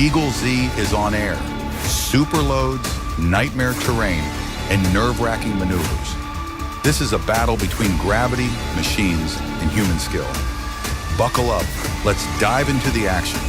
Eagle Z is on air. Super loads, nightmare terrain, and nerve-wracking maneuvers. This is a battle between gravity, machines, and human skill. Buckle up. Let's dive into the action.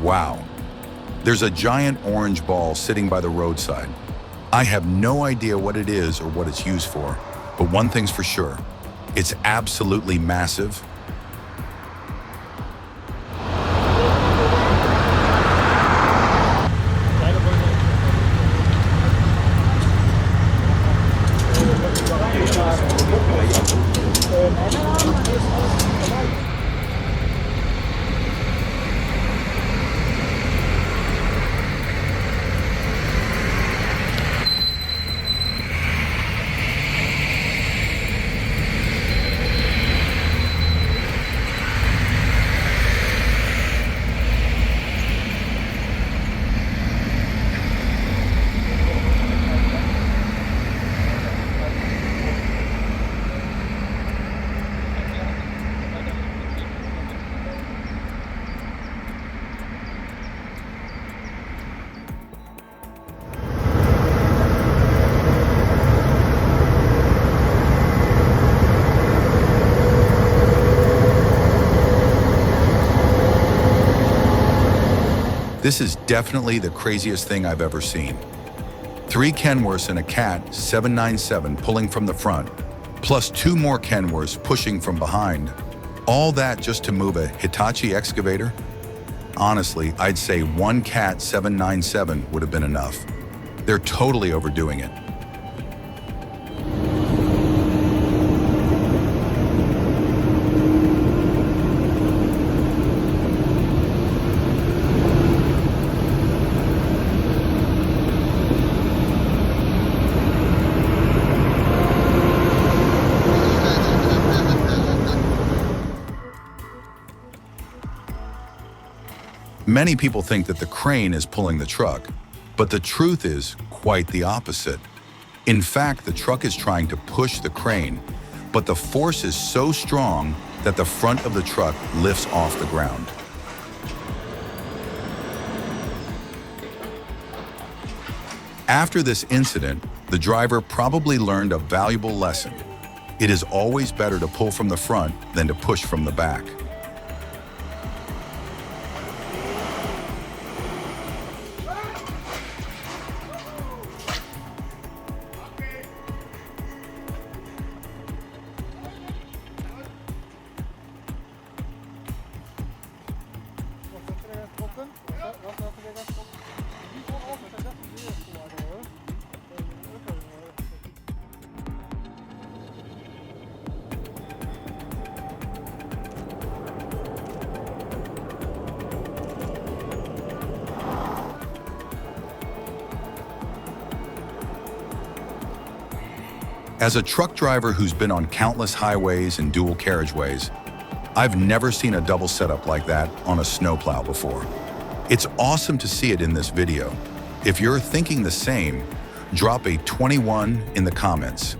Wow, there's a giant orange ball sitting by the roadside. I have no idea what it is or what it's used for, but one thing's for sure, it's absolutely massive. This is definitely the craziest thing I've ever seen. 3 Kenworths and a Cat 797 pulling from the front, plus 2 more Kenworths pushing from behind. All that just to move a Hitachi excavator? Honestly, I'd say 1 Cat 797 would have been enough. They're totally overdoing it. Many people think that the crane is pulling the truck, but the truth is quite the opposite. In fact, the truck is trying to push the crane, but the force is so strong that the front of the truck lifts off the ground. After this incident, the driver probably learned a valuable lesson. It is always better to pull from the front than to push from the back. As a truck driver who's been on countless highways and dual carriageways, I've never seen a double setup like that on a snowplow before. It's awesome to see it in this video. If you're thinking the same, drop a 21 in the comments.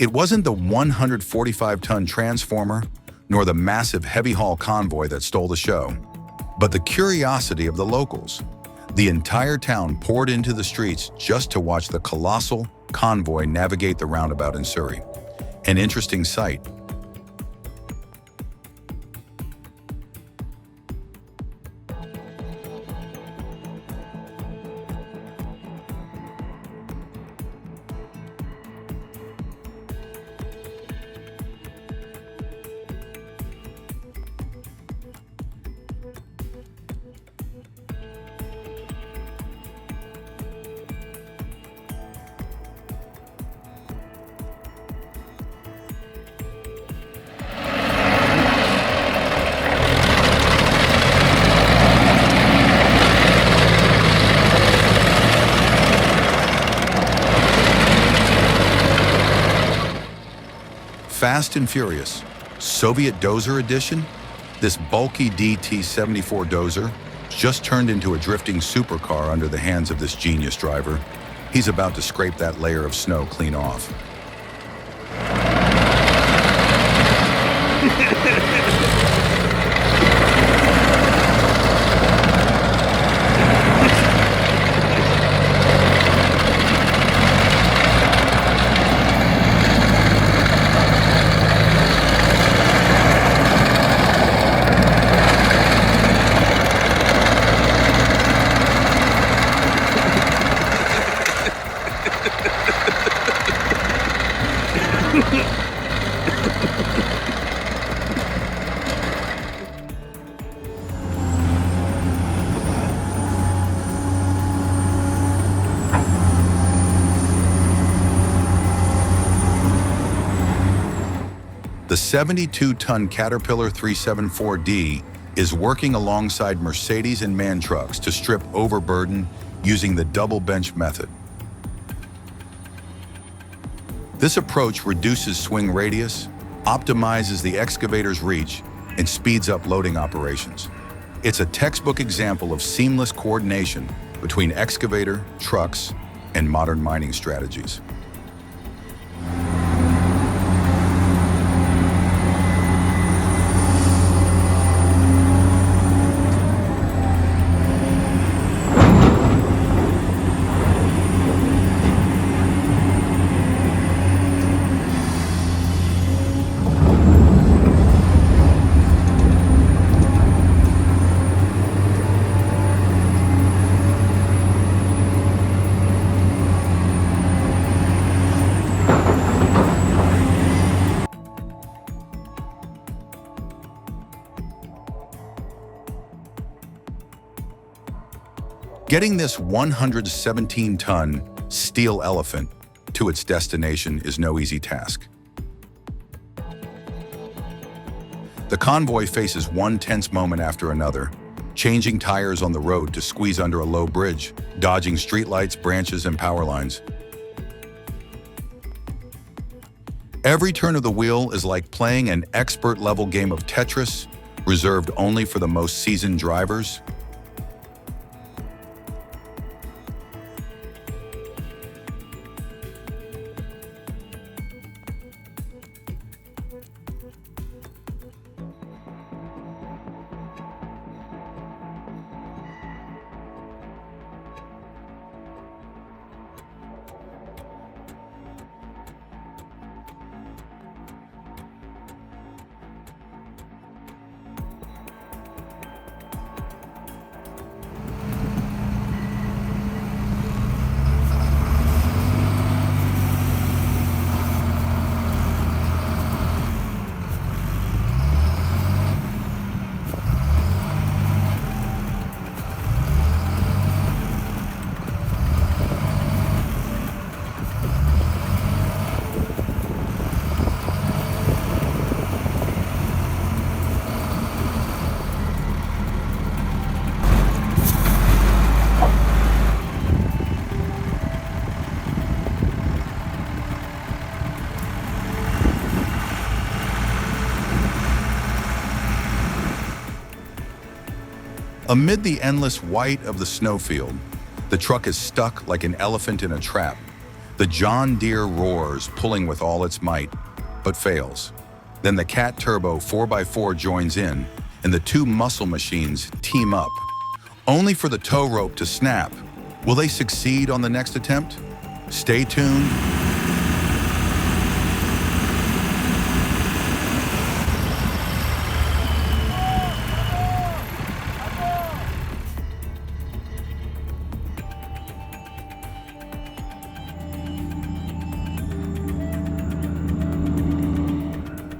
It wasn't the 145-ton transformer, nor the massive heavy-haul convoy that stole the show, but the curiosity of the locals. The entire town poured into the streets just to watch the colossal convoy navigate the roundabout in Surrey. An interesting sight. Fast and Furious, Soviet Dozer Edition? This bulky DT-74 Dozer just turned into a drifting supercar under the hands of this genius driver. He's about to scrape that layer of snow clean off. The 72-ton Caterpillar 374D is working alongside Mercedes and MAN trucks to strip overburden using the double bench method. This approach reduces swing radius, optimizes the excavator's reach, and speeds up loading operations. It's a textbook example of seamless coordination between excavator, trucks, and modern mining strategies. Getting this 117-ton steel elephant to its destination is no easy task. The convoy faces one tense moment after another, changing tires on the road to squeeze under a low bridge, dodging streetlights, branches, and power lines. Every turn of the wheel is like playing an expert-level game of Tetris, reserved only for the most seasoned drivers. Amid the endless white of the snowfield, the truck is stuck like an elephant in a trap, The John Deere roars, pulling with all its might, but fails. Then the Cat Turbo 4x4 joins in, and the two muscle machines team up, only for the tow rope to snap. Will they succeed on the next attempt? Stay tuned.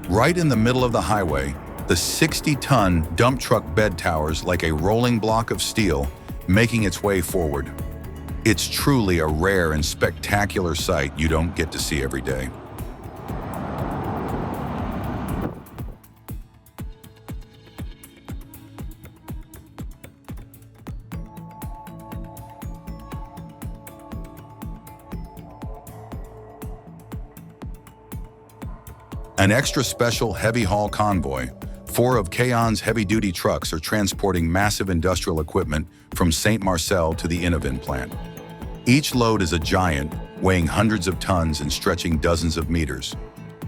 Right in the middle of the highway, the 60-ton dump truck bed towers like a rolling block of steel, making its way forward. It's truly a rare and spectacular sight you don't get to see every day. An extra special heavy haul convoy, 4 of K-on's heavy-duty trucks are transporting massive industrial equipment from St. Marcel to the Innovin plant. Each load is a giant, weighing hundreds of tons and stretching dozens of meters,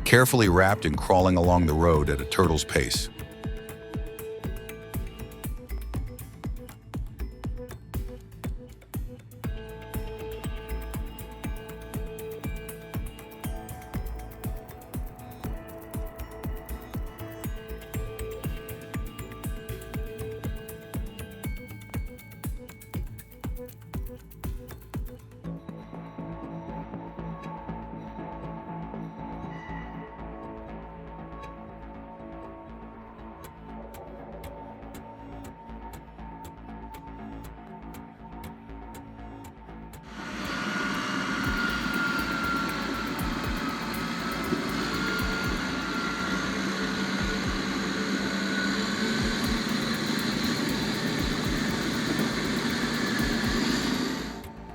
carefully wrapped and crawling along the road at a turtle's pace.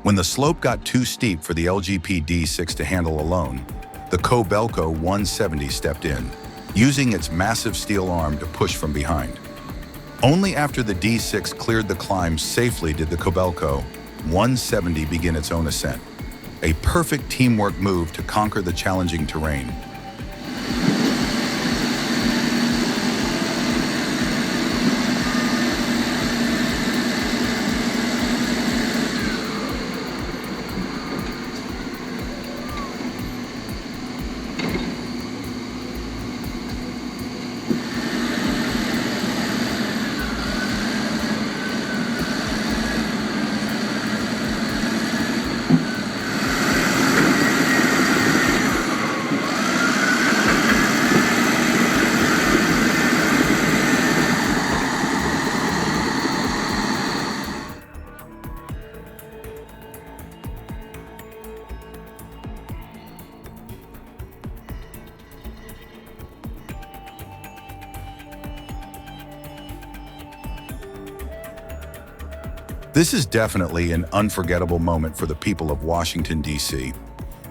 When the slope got too steep for the LGP D6 to handle alone, the Kobelco 170 stepped in, using its massive steel arm to push from behind. Only after the D6 cleared the climb safely did the Kobelco 170 begin its own ascent, a perfect teamwork move to conquer the challenging terrain. This is definitely an unforgettable moment for the people of Washington, D.C.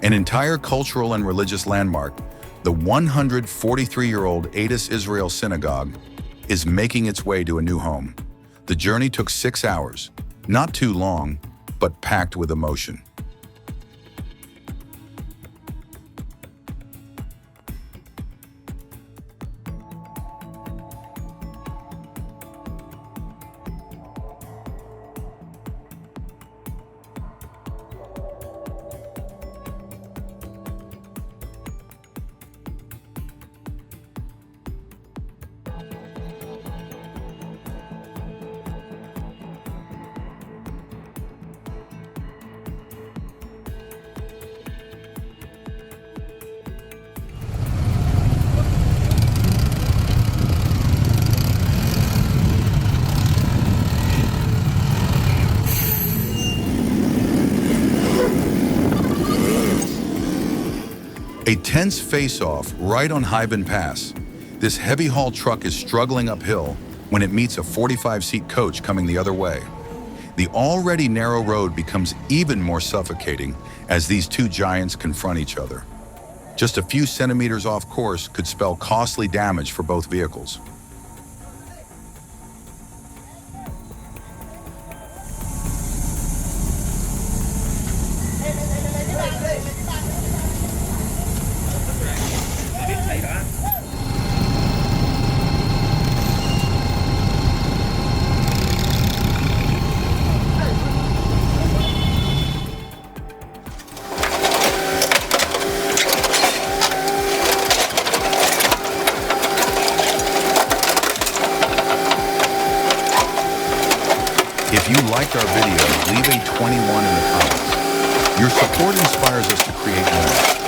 An entire cultural and religious landmark, the 143-year-old Adas Israel Synagogue, is making its way to a new home. The journey took 6 hours, not too long, but packed with emotion. A tense face-off right on Hyben Pass. This heavy haul truck is struggling uphill when it meets a 45-seat coach coming the other way. The already narrow road becomes even more suffocating as these two giants confront each other. Just a few centimeters off course could spell costly damage for both vehicles. you liked our video, leave a 21 in the comments. Your support inspires us to create more.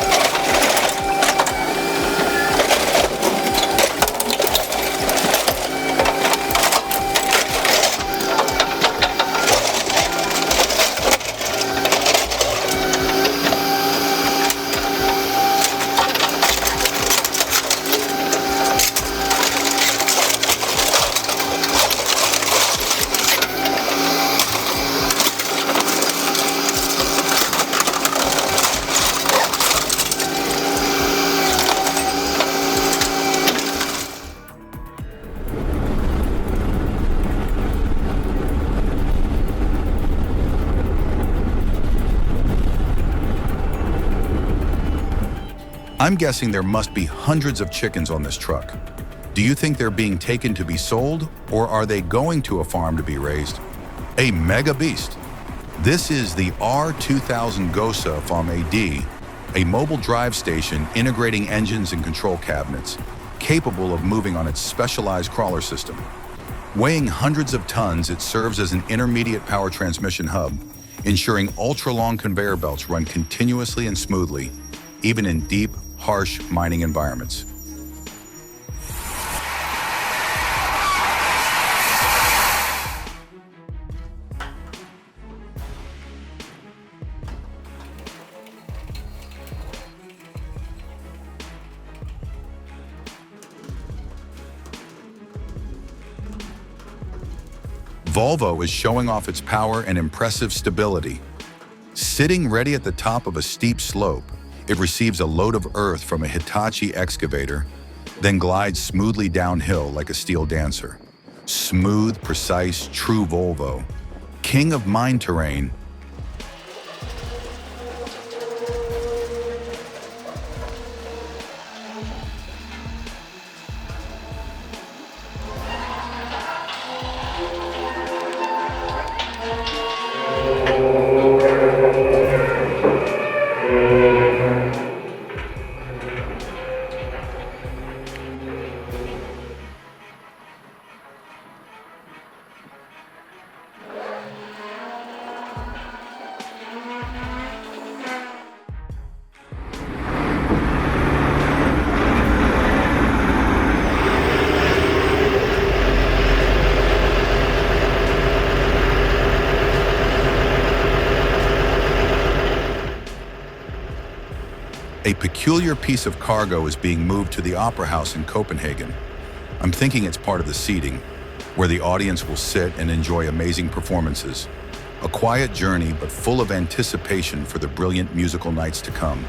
I'm guessing there must be hundreds of chickens on this truck. Do you think they're being taken to be sold, or are they going to a farm to be raised? A mega beast. This is the R2000 GOSA Farm AD, a mobile drive station integrating engines and control cabinets, capable of moving on its specialized crawler system. Weighing hundreds of tons, it serves as an intermediate power transmission hub, ensuring ultra-long conveyor belts run continuously and smoothly, even in deep, harsh mining environments. Volvo is showing off its power and impressive stability. Sitting ready at the top of a steep slope, it receives a load of earth from a Hitachi excavator, then glides smoothly downhill like a steel dancer. Smooth, precise, true Volvo. King of mine terrain. A peculiar piece of cargo is being moved to the Opera House in Copenhagen. I'm thinking it's part of the seating, where the audience will sit and enjoy amazing performances. A quiet journey, but full of anticipation for the brilliant musical nights to come.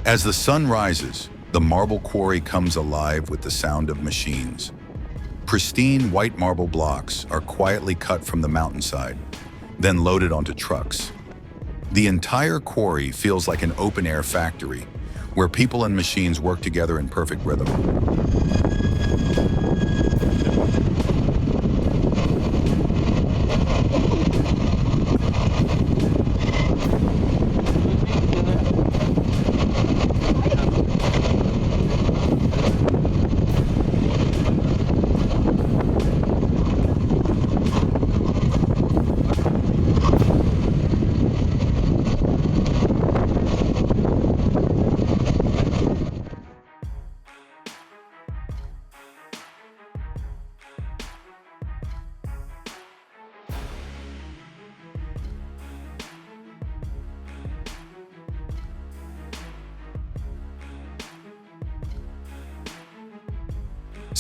As the sun rises, the marble quarry comes alive with the sound of machines. Pristine white marble blocks are quietly cut from the mountainside, then loaded onto trucks. The entire quarry feels like an open-air factory, where people and machines work together in perfect rhythm.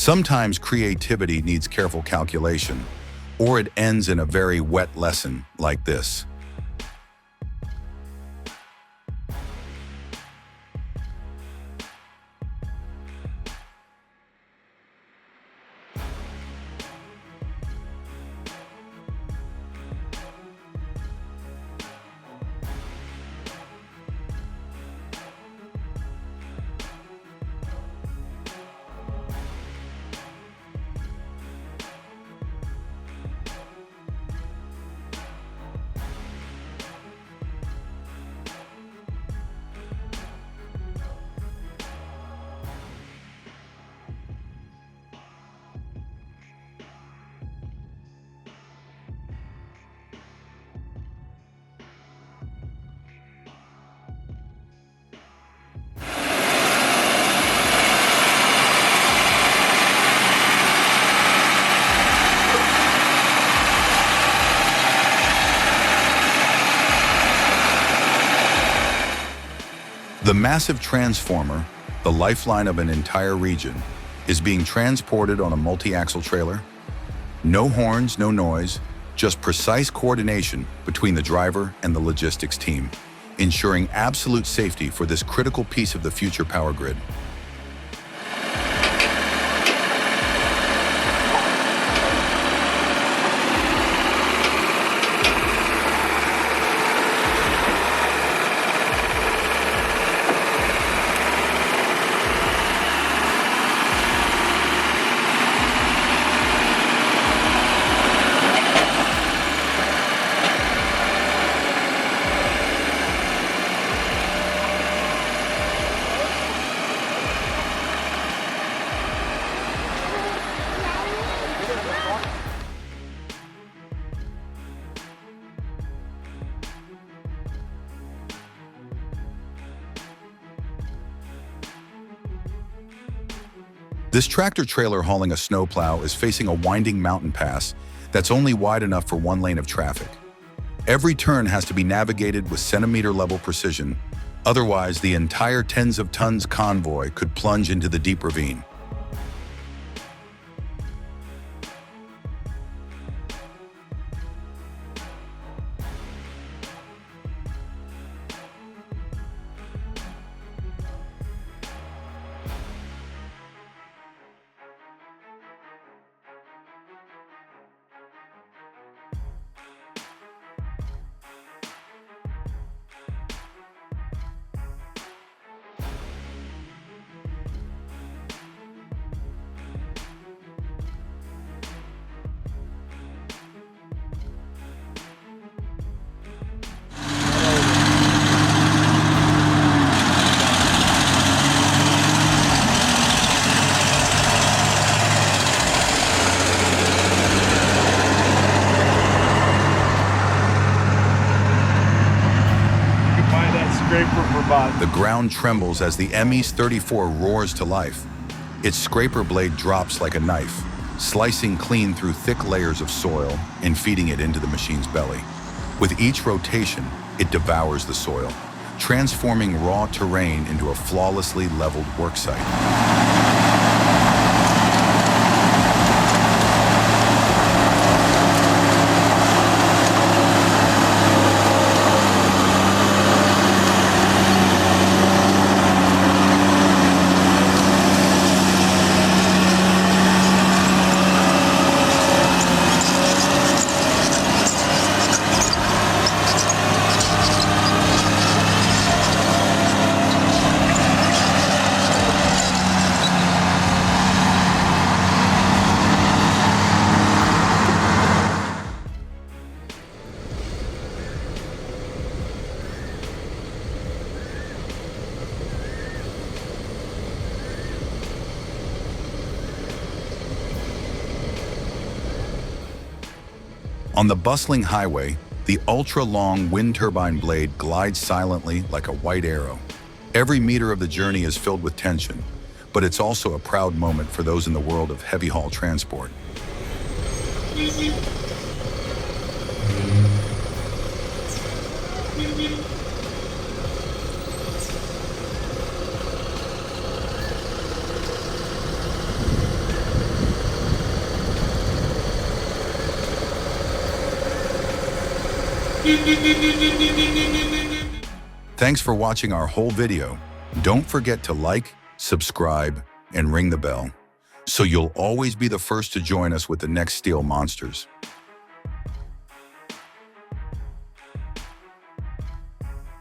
Sometimes creativity needs careful calculation, or it ends in a very wet lesson like this. The massive transformer, the lifeline of an entire region, is being transported on a multi-axle trailer. No horns, no noise, just precise coordination between the driver and the logistics team, ensuring absolute safety for this critical piece of the future power grid. This tractor trailer hauling a snowplow is facing a winding mountain pass that's only wide enough for one lane of traffic. Every turn has to be navigated with centimeter-level precision, otherwise the entire tens of tons convoy could plunge into the deep ravine. The ground trembles as the ME's-34 roars to life. Its scraper blade drops like a knife, slicing clean through thick layers of soil and feeding it into the machine's belly. With each rotation, it devours the soil, transforming raw terrain into a flawlessly leveled worksite. On the bustling highway, the ultra-long wind turbine blade glides silently like a white arrow. Every meter of the journey is filled with tension, but it's also a proud moment for those in the world of heavy-haul transport. Thanks for watching our whole video. Don't forget to like, subscribe, and ring the bell, so you'll always be the first to join us with the next steel monsters.